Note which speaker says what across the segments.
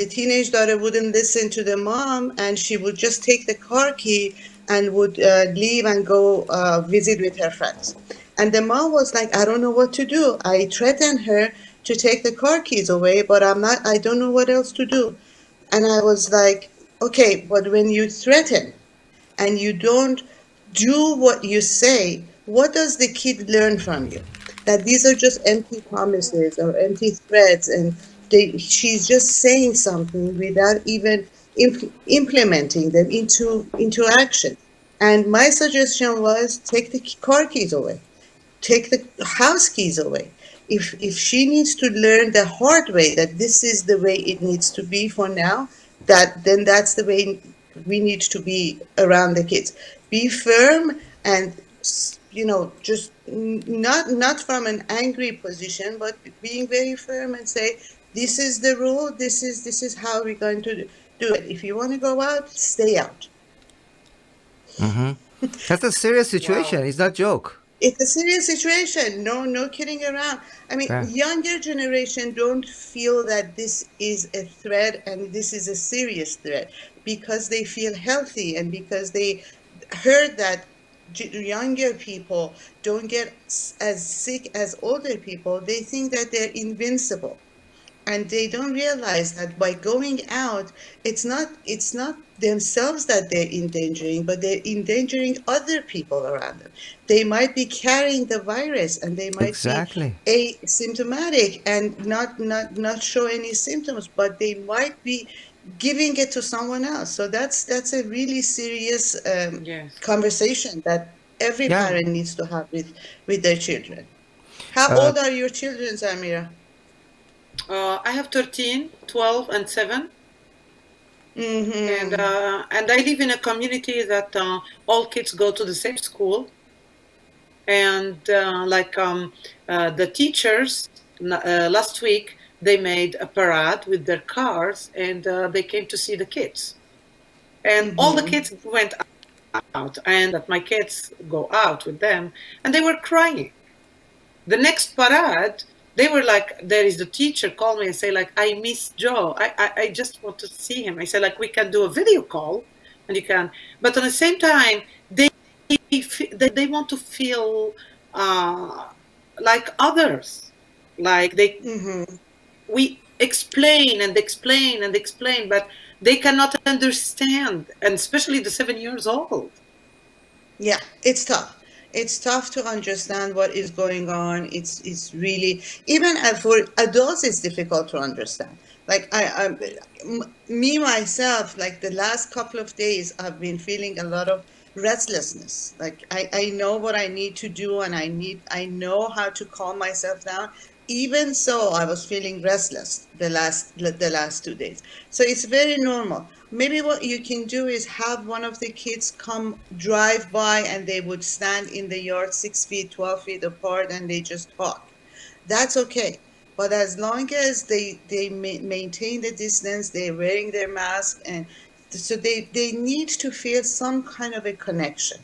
Speaker 1: the teenage daughter wouldn't listen to the mom, and she would just take the car key and would leave and go visit with her friends. And the mom was like, I don't know what to do. I threatened her to take the car keys away, but I don't know what else to do. And I was like, okay, but when you threaten and you don't do what you say, what does the kid learn from you? That these are just empty promises or empty threats, and she's just saying something without even implementing them into action. And my suggestion was take the car keys away, take the house keys away. If she needs to learn the hard way that this is the way it needs to be for now, then that's the way we need to be around the kids. Be firm and just not from an angry position, but being very firm and say this is the rule. This is how we're going to do it. If you want to go out, stay out.
Speaker 2: Mm-hmm. That's a serious
Speaker 3: Wow.
Speaker 2: situation. It's not a joke.
Speaker 1: It's a serious situation. No kidding around. I mean,
Speaker 2: Yeah.
Speaker 1: younger generation don't feel that this is a threat and this is a serious threat because they feel healthy and because they heard that younger people don't get as sick as older people. They think that they're invincible, and they don't realize that by going out, it's not themselves that they're endangering, but they're endangering other people around them. They might be carrying the virus, and they might be
Speaker 2: Exactly.
Speaker 1: asymptomatic and not show any symptoms, but they might be giving it to someone else. So that's a really serious
Speaker 3: Yes.
Speaker 1: conversation that every
Speaker 2: Yeah.
Speaker 1: parent needs to have with their children. How
Speaker 2: Uh,
Speaker 1: old are your children, Samira?
Speaker 3: I have 13, 12, and 7.
Speaker 1: Mm-hmm.
Speaker 3: And I live in a community that all kids go to the same school. And the teachers last week, they made a parade with their cars, and they came to see the kids. And all the
Speaker 1: Mm-hmm.
Speaker 3: kids went out, and that my kids go out with them, and they were crying. The next parade, they were like, there is the teacher call me and say like, I miss Joe. I just want to see him. I said like, we can do a video call, and you can, but at the same time, they want to feel like others, like
Speaker 1: Mm-hmm.
Speaker 3: we explain and explain and explain, but they cannot understand, and especially the 7 years old.
Speaker 1: Yeah, it's tough. It's tough to understand what is going on. It's really even for adults, it's difficult to understand. Like me myself, like the last couple of days, I've been feeling a lot of restlessness. Like I know what I need to do, and I know how to calm myself down. Even so, I was feeling restless the last 2 days. So it's very normal. Maybe what you can do is have one of the kids come drive by, and they would stand in the yard 6 feet, 12 feet apart, and they just talk. That's okay. But as long as they maintain the distance, they're wearing their mask, and so they need to feel some kind of a connection,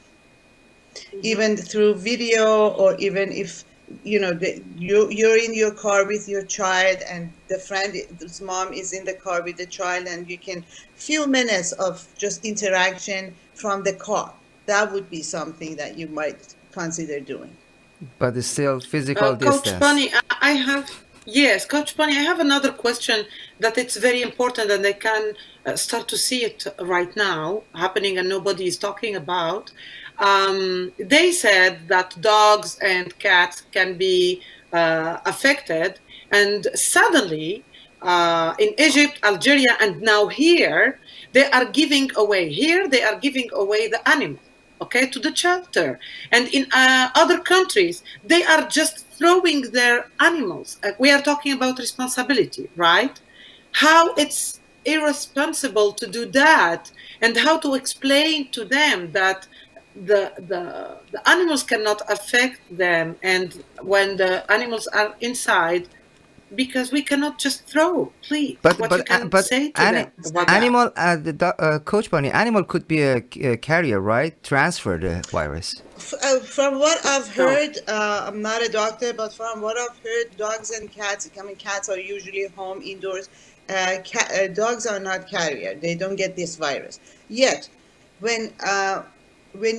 Speaker 3: Mhm.
Speaker 1: even through video, or even if you're in your car with your child, and his mom is in the car with the child, and you can few minutes of just interaction from the car. That would be something that you might consider doing.
Speaker 2: but it's still physical
Speaker 3: Coach
Speaker 2: distance.
Speaker 3: Bunny, I have, yes, Coach Bunny, I have another question that it's very important, and I can start to see it right now happening and nobody is talking about. They said that dogs and cats can be affected, and suddenly in Egypt, Algeria, and now here, they are giving away the animal, okay, to the shelter. And in other countries, they are just throwing their animals. We are talking about responsibility, right? How it's irresponsible to do that, and how to explain to them that the animals cannot affect them, and when the animals are inside, because we cannot just throw. Please,
Speaker 2: But
Speaker 3: what you
Speaker 2: but
Speaker 3: can
Speaker 2: but
Speaker 3: say to
Speaker 2: ani-
Speaker 3: them about that?
Speaker 2: animal Coach Bunny, animal could be a carrier, right? Transfer the virus.
Speaker 1: From what I've
Speaker 3: No.
Speaker 1: heard, I'm not a doctor, but from what I've heard, dogs and cats, I mean, cats are usually home indoors. dogs are not carrier. They don't get this virus. Yet, when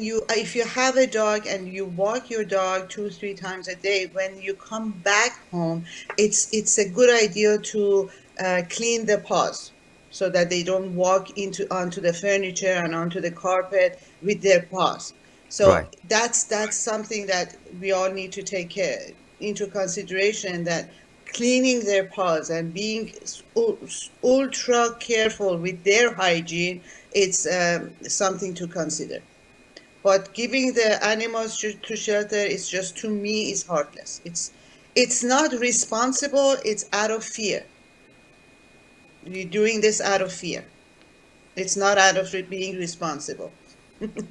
Speaker 1: you if you have a dog and you walk your dog 2 3 times a day, when you come back home, it's a good idea to clean the paws so that they don't walk into onto the furniture and onto the carpet with their paws. So
Speaker 2: Right.
Speaker 1: that's something that we all need to take care into consideration, that cleaning their paws and being ultra careful with their hygiene, it's something to consider. But giving the animals to shelter is just, to me, is heartless. It's not responsible. It's out of fear. You're doing this out of fear. It's not out of being responsible.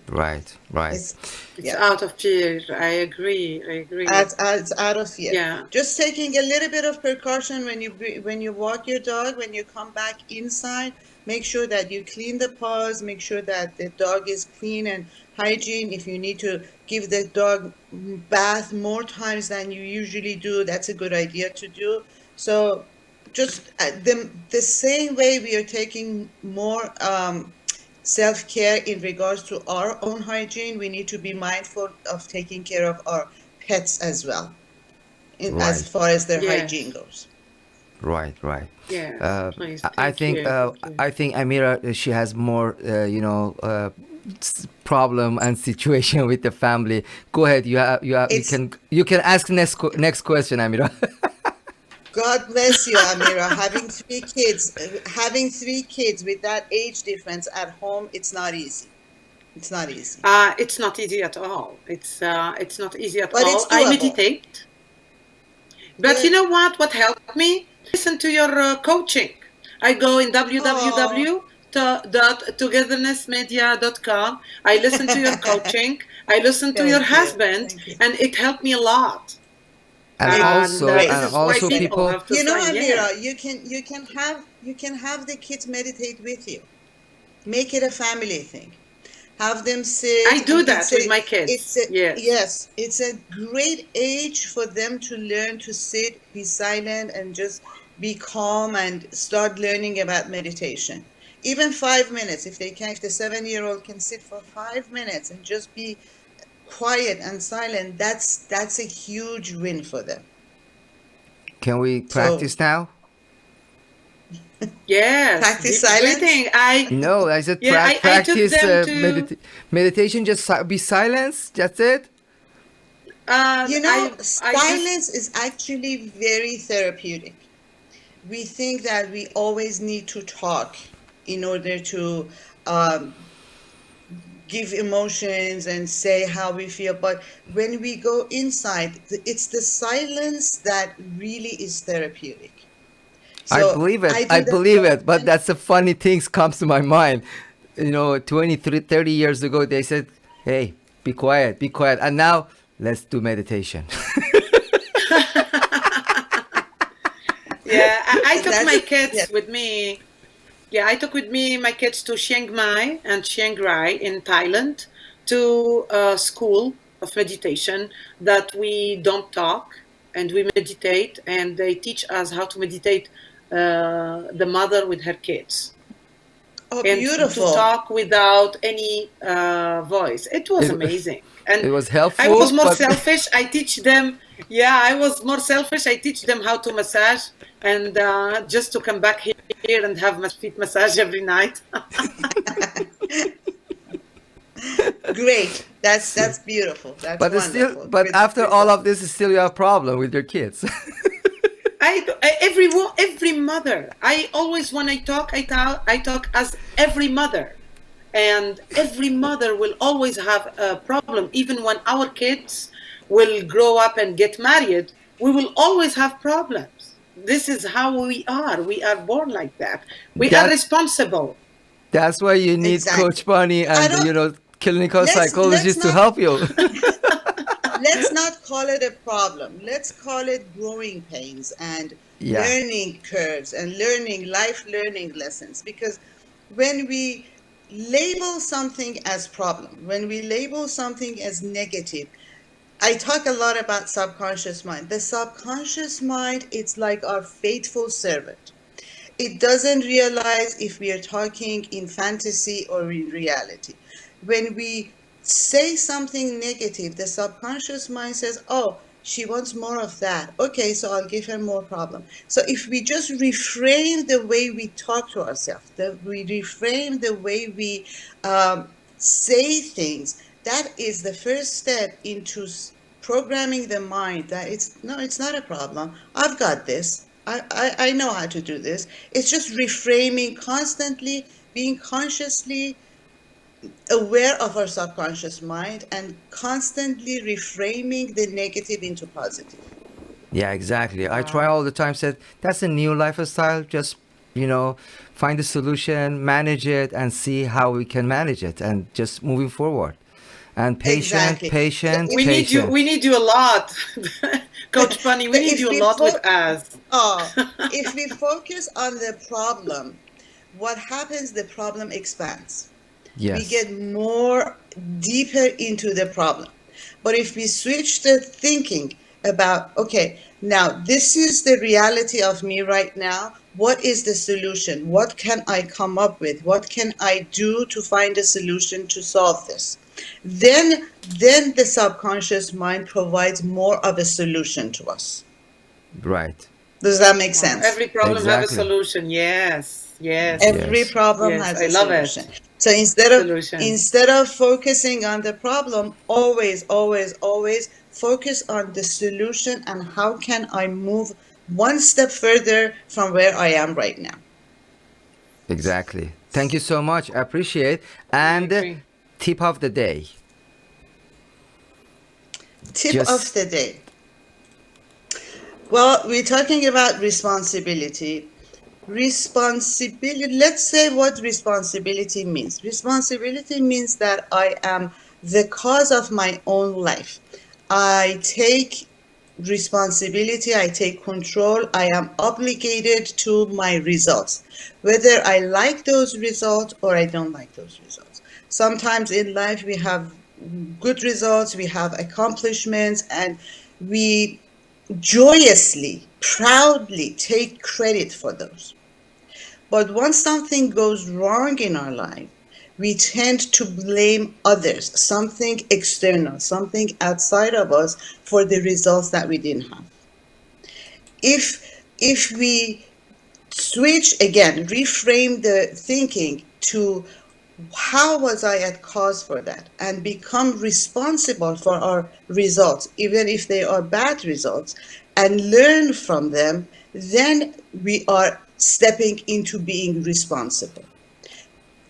Speaker 2: Right. Right.
Speaker 1: It's
Speaker 3: It's
Speaker 1: yeah.
Speaker 3: out of fear. I agree. I agree.
Speaker 1: As out of fear.
Speaker 3: Yeah.
Speaker 1: Just taking a little bit of precaution when you walk your dog, when you come back inside, make sure that you clean the paws, make sure that the dog is clean and hygiene. If you need to give the dog bath more times than you usually do, that's a good idea to do. So just the same way we are taking more self-care in regards to our own hygiene, we need to be mindful of taking care of our pets as well, as
Speaker 2: Right.
Speaker 1: far as their hygiene
Speaker 3: Yes.
Speaker 1: goes.
Speaker 2: Right. Right.
Speaker 3: Yes.
Speaker 2: Uh,
Speaker 3: Please.
Speaker 2: I
Speaker 3: Thank
Speaker 2: think
Speaker 3: you. Thank you.
Speaker 2: I think Amira, she has more problem and situation with the family. Go ahead.
Speaker 1: It's
Speaker 2: You can ask next question, Amira.
Speaker 1: God bless you, Amira. Having 3 kids with that age difference at home, it's not easy. It's not easy,
Speaker 3: It's not easy at all. It's not easy at
Speaker 1: but
Speaker 3: all.
Speaker 1: it's
Speaker 3: I
Speaker 1: doable.
Speaker 3: meditate, but you
Speaker 1: Good.
Speaker 3: know what? What helped me? Listen to your coaching. I go in
Speaker 1: Oh,
Speaker 3: www.togethernessmedia.com. I listen to your coaching. I listen to your
Speaker 1: thank you.
Speaker 3: husband,
Speaker 1: Thank you.
Speaker 3: and it helped me a lot.
Speaker 1: It's
Speaker 3: And
Speaker 1: great.
Speaker 3: this is why
Speaker 1: You,
Speaker 3: people
Speaker 2: people.
Speaker 3: have to
Speaker 1: you know,
Speaker 3: sign. Yeah,
Speaker 1: Amira, you can have the kids meditate with you. Make it a family thing. Have them
Speaker 3: I
Speaker 1: sit, and
Speaker 3: do that with my kids. Yes.
Speaker 1: yes, it's a great age for them to learn to sit, be silent, and just be calm and start learning about meditation. Even 5 minutes, if they can, if the 7-year-old can sit for 5 minutes and just be quiet and silent, that's a huge win for them.
Speaker 2: Can we
Speaker 1: So
Speaker 2: practice now?
Speaker 3: Yes.
Speaker 1: practice
Speaker 3: Deep
Speaker 1: silence.
Speaker 3: breathing. I
Speaker 2: No, I said
Speaker 3: yeah. I took
Speaker 2: practice
Speaker 3: them to.
Speaker 2: meditation. Just be silence. That's it.
Speaker 1: You know,
Speaker 3: I just
Speaker 1: silence is actually very therapeutic. We think that we always need to talk in order to um, give emotions and say how we feel. But when we go inside, it's the silence that really is therapeutic.
Speaker 2: I
Speaker 1: So
Speaker 2: believe it.
Speaker 1: I
Speaker 2: I
Speaker 1: do that
Speaker 2: believe it. But
Speaker 1: often.
Speaker 2: that's the funny things comes to my mind. 23, 30 years ago, they said, "Hey, be quiet, be quiet," and now let's do meditation.
Speaker 3: yeah. I took
Speaker 1: That's
Speaker 3: my
Speaker 1: yeah.
Speaker 3: kids with me. Yeah, I took with me my kids to Chiang Mai and Chiang Rai in Thailand to a school of meditation that we don't talk and we meditate, and they teach us how to meditate the mother with her kids
Speaker 1: Oh,
Speaker 3: and to
Speaker 1: beautiful.
Speaker 3: talk without any voice. It was
Speaker 2: it,
Speaker 3: amazing. And
Speaker 2: it was
Speaker 3: I was
Speaker 2: helpful,
Speaker 3: more
Speaker 2: but
Speaker 3: selfish. I teach them, yeah, I was more selfish. I teach them how to massage and just to come back here and have my feet massage every night.
Speaker 1: Great.
Speaker 2: still,
Speaker 1: That's beautiful. That's wonderful.
Speaker 2: but after
Speaker 1: Good
Speaker 2: all
Speaker 1: job.
Speaker 2: of this, still you have a problem with your kids.
Speaker 3: Every mother. I always when I talk as every mother, and every mother will always have a problem. Even when our kids will grow up and get married, we will always have problems. This is how we are. We are born like that. We are
Speaker 2: that
Speaker 3: responsible.
Speaker 2: that's why you need Coach
Speaker 1: Exactly.
Speaker 2: Bunny
Speaker 1: I
Speaker 2: and
Speaker 1: don't
Speaker 2: clinical
Speaker 1: let's
Speaker 2: psychologists to
Speaker 1: not
Speaker 2: help you.
Speaker 1: call it a problem. Let's call it growing pains and
Speaker 2: Yeah,
Speaker 1: learning curves and life learning lessons. Because when we label something as problem, when we label something as negative, I talk a lot about subconscious mind. The subconscious mind, it's like our faithful servant. It doesn't realize if we are talking in fantasy or in reality. When we say something negative, the subconscious mind says, oh, she wants more of that. Okay, so I'll give her more problem. So if we just reframe the way we talk to ourselves, that we reframe the way we say things, that is the first step into programming the mind that it's no, it's not a problem. I've got this. I know how to do this. It's just reframing constantly, being consciously aware of our subconscious mind and constantly reframing the negative into positive.
Speaker 2: Yeah, exactly. I try
Speaker 3: Wow.
Speaker 2: all the time. Said that's a new lifestyle. Just find a solution, manage it, and see how we can manage it, and just moving forward. And patient,
Speaker 1: Exactly. So
Speaker 2: patient,
Speaker 3: We
Speaker 1: if
Speaker 3: need you. We
Speaker 2: patient.
Speaker 3: need you a lot, Coach Bunny. We need
Speaker 1: if
Speaker 3: you a
Speaker 1: we
Speaker 3: lot with us.
Speaker 1: oh, if we focus on the problem, what happens? The problem expands. We
Speaker 2: Yes,
Speaker 1: get more deeper into the problem. But if we switch the thinking about, okay, now this is the reality of me right now. What is the solution? What can I come up with? What can I do to find a solution to solve this? Then the subconscious mind provides more of a solution to us.
Speaker 2: right.
Speaker 1: Does that make
Speaker 3: Wow.
Speaker 1: sense?
Speaker 3: Every problem have a
Speaker 2: Exactly.
Speaker 3: solution. Yes. Yes.
Speaker 1: Every
Speaker 2: Yes.
Speaker 1: problem
Speaker 3: Yes.
Speaker 1: has
Speaker 3: I
Speaker 1: a
Speaker 3: love
Speaker 1: solution.
Speaker 3: it.
Speaker 1: So
Speaker 3: Solution.
Speaker 1: instead of focusing on the problem, always focus on the solution and how can I move one step further from where I am right now.
Speaker 2: Exactly. Thank you so much. I appreciate.
Speaker 3: I
Speaker 2: And
Speaker 3: agree.
Speaker 2: tip of the day.
Speaker 1: Tip of
Speaker 2: Just
Speaker 1: the day. Well, we're talking about responsibility. Responsibility, let's say what responsibility means. Responsibility means that I am the cause of my own life. I take responsibility, I take control, I am obligated to my results, whether I like those results or I don't like those results. Sometimes in life we have good results, we have accomplishments, and we joyously, proudly take credit for those. But once something goes wrong in our life, we tend to blame others, something external, something outside of us for the results that we didn't have. If we switch again, reframe the thinking to how was I at cause for that and become responsible for our results, even if they are bad results, and learn from them, then we are stepping into being responsible.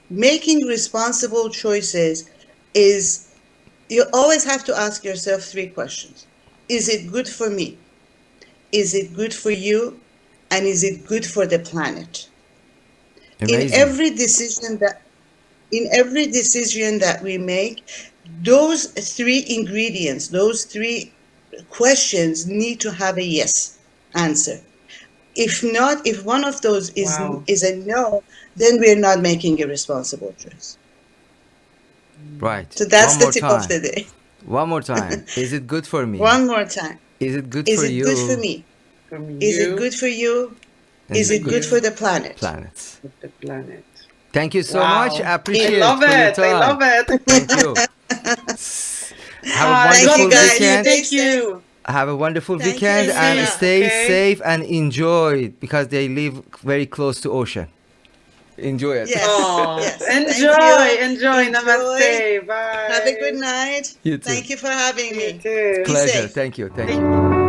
Speaker 1: Making responsible choices is, you always have to ask yourself three questions. Is it good for me? Is it good for you? And is it good for the planet? In
Speaker 2: amazing.
Speaker 1: every decision that in every decision that we make, those three ingredients, those three questions need to have a yes answer. If not, if one of those
Speaker 3: Wow.
Speaker 1: is a no, then we're not making a responsible choice.
Speaker 2: Right.
Speaker 1: So
Speaker 2: One
Speaker 1: that's the
Speaker 2: more
Speaker 1: tip of
Speaker 2: time.
Speaker 1: the day.
Speaker 2: One more time. Is it good for me?
Speaker 1: One more time.
Speaker 2: Is it good
Speaker 1: Is
Speaker 2: for
Speaker 1: it good for
Speaker 2: you?
Speaker 1: me?
Speaker 3: From
Speaker 1: Is it
Speaker 3: you
Speaker 1: good for you?
Speaker 2: And is
Speaker 1: Is
Speaker 2: it
Speaker 1: it
Speaker 2: good
Speaker 1: good
Speaker 3: you
Speaker 1: for
Speaker 2: for
Speaker 1: the planet?
Speaker 2: planets?
Speaker 3: with the planet.
Speaker 2: Thank you so much. I
Speaker 3: Wow. I
Speaker 1: In,
Speaker 2: appreciate
Speaker 3: love
Speaker 2: for your
Speaker 3: it. I
Speaker 2: time.
Speaker 3: love it.
Speaker 2: Thank you. Have a
Speaker 3: Ah,
Speaker 1: thank you
Speaker 2: wonderful
Speaker 3: God bless
Speaker 1: guys.
Speaker 3: you.
Speaker 2: weekend.
Speaker 1: Stay
Speaker 3: Thank
Speaker 1: safe.
Speaker 3: you.
Speaker 2: Have a wonderful
Speaker 1: Thank you,
Speaker 2: weekend and
Speaker 3: Easy.
Speaker 1: Sarah.
Speaker 2: stay
Speaker 3: Okay.
Speaker 2: safe and enjoy because they live very close to ocean. Enjoy it.
Speaker 1: Yes,
Speaker 3: Oh,
Speaker 1: yes. Thank
Speaker 3: enjoy.
Speaker 1: you.
Speaker 3: Enjoy.
Speaker 1: Enjoy.
Speaker 3: Namaste.
Speaker 1: Have a good
Speaker 3: Bye.
Speaker 1: night.
Speaker 2: You too.
Speaker 1: Thank you for having
Speaker 3: You
Speaker 1: me.
Speaker 3: too.
Speaker 1: Be
Speaker 2: Pleasure.
Speaker 1: safe.
Speaker 2: Thank you. Thank
Speaker 3: Thank
Speaker 2: you.